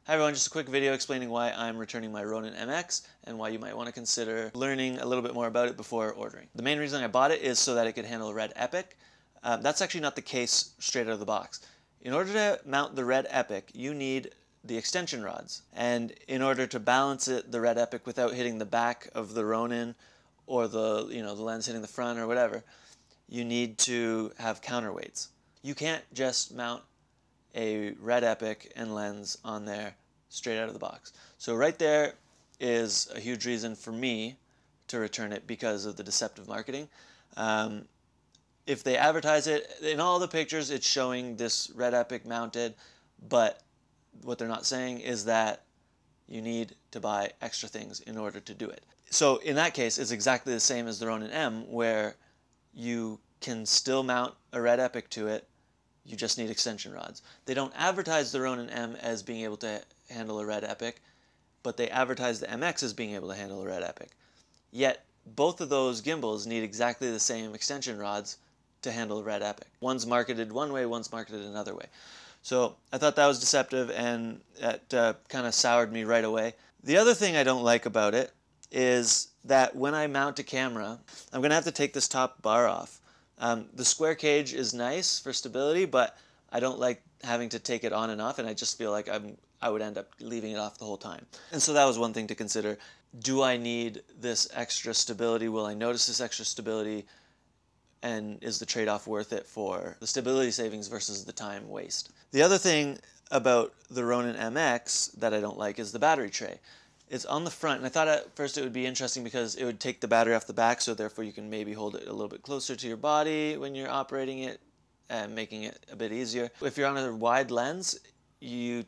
Hi everyone, just a quick video explaining why I'm returning my Ronin MX and why you might want to consider learning a little bit more about it before ordering. The main reason I bought it is so that it could handle Red Epic. That's actually not the case straight out of the box. In order to mount the Red Epic, you need the extension rods. And in order to balance the Red Epic without hitting the back of the Ronin or the lens hitting the front or whatever, you need to have counterweights. You can't just mount a Red Epic and lens on there straight out of the box. So right there is a huge reason for me to return it because of the deceptive marketing. If they advertise it, in all the pictures it's showing this Red Epic mounted, but what they're not saying is that you need to buy extra things in order to do it. So in that case, it's exactly the same as the Ronin M, where you can still mount a Red Epic to it. You just need extension rods. They don't advertise the Ronin M as being able to handle a Red Epic, but they advertise the MX as being able to handle a Red Epic. Yet both of those gimbals need exactly the same extension rods to handle a Red Epic. One's marketed one way, one's marketed another way. So I thought that was deceptive, and that kind of soured me right away. The other thing I don't like about it is that when I mount a camera, I'm going to have to take this top bar off. The square cage is nice for stability, but I don't like having to take it on and off, and I just feel like I would end up leaving it off the whole time. And so that was one thing to consider. Do I need this extra stability? Will I notice this extra stability? And is the trade-off worth it for the stability savings versus the time waste? The other thing about the Ronin MX that I don't like is the battery tray. It's on the front, and I thought at first it would be interesting because it would take the battery off the back, so therefore you can maybe hold it a little bit closer to your body when you're operating it, making it a bit easier. If you're on a wide lens, if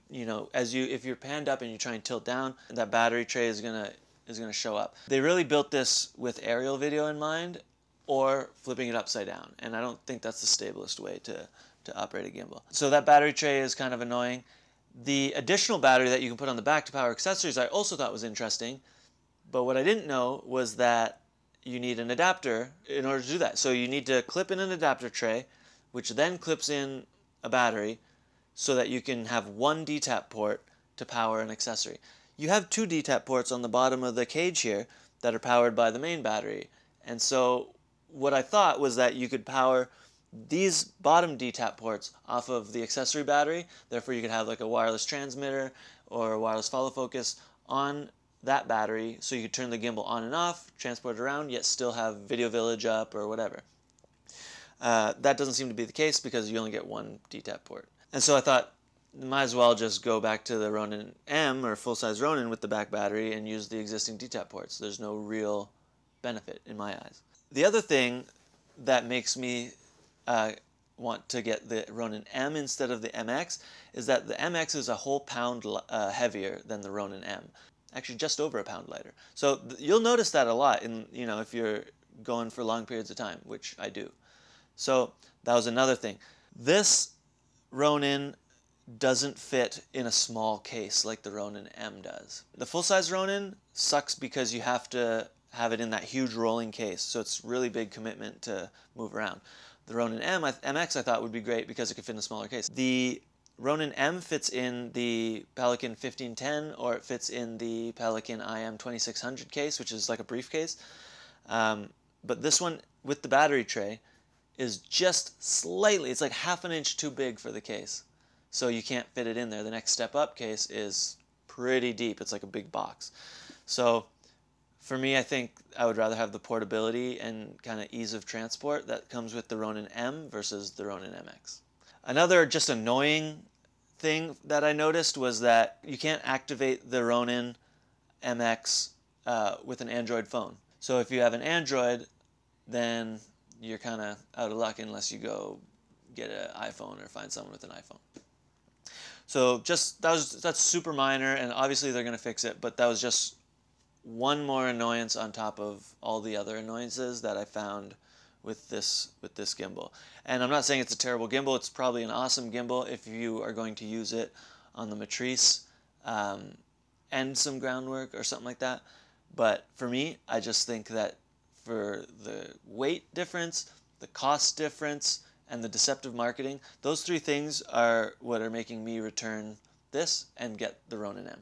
you're panned up and you try and tilt down, that battery tray is gonna show up. They really built this with aerial video in mind, or flipping it upside down, and I don't think that's the stablest way to operate a gimbal. So that battery tray is kind of annoying. The additional battery that you can put on the back to power accessories I also thought was interesting, but what I didn't know was that you need an adapter in order to do that. So you need to clip in an adapter tray, which then clips in a battery so that you can have one DTAP port to power an accessory. You have two DTAP ports on the bottom of the cage here that are powered by the main battery, and so what I thought was that you could power these bottom DTAP ports off of the accessory battery. Therefore, you could have like a wireless transmitter or a wireless follow focus on that battery, so you could turn the gimbal on and off, transport it around, yet still have Video Village up or whatever. That doesn't seem to be the case because you only get one DTAP port. And so I thought, might as well just go back to the Ronin M or full-size Ronin with the back battery and use the existing DTAP ports. There's no real benefit in my eyes. The other thing that makes me want to get the Ronin M instead of the MX is that the MX is a whole pound heavier than the Ronin M. Actually, just over a pound lighter. So you'll notice that a lot if you're going for long periods of time, which I do. So that was another thing. This Ronin doesn't fit in a small case like the Ronin M does. The full-size Ronin sucks because you have to have it in that huge rolling case, so it's really big commitment to move around. The Ronin MX I thought would be great because it could fit in a smaller case. The Ronin M fits in the Pelican 1510, or it fits in the Pelican IM 2600 case, which is like a briefcase. But this one with the battery tray is just slightly, it's like half an inch too big for the case. So you can't fit it in there. The next step up case is pretty deep. It's like a big box. So for me, I think I would rather have the portability and kind of ease of transport that comes with the Ronin M versus the Ronin MX. Another just annoying thing that I noticed was that you can't activate the Ronin MX with an Android phone. So if you have an Android, then you're kind of out of luck unless you go get an iPhone or find someone with an iPhone. So that's super minor, and obviously they're going to fix it, but that was just one more annoyance on top of all the other annoyances that I found with this gimbal. And I'm not saying it's a terrible gimbal. It's probably an awesome gimbal if you are going to use it on the Matrice and some groundwork or something like that. But for me, I just think that for the weight difference, the cost difference, and the deceptive marketing, those three things are what are making me return this and get the Ronin M.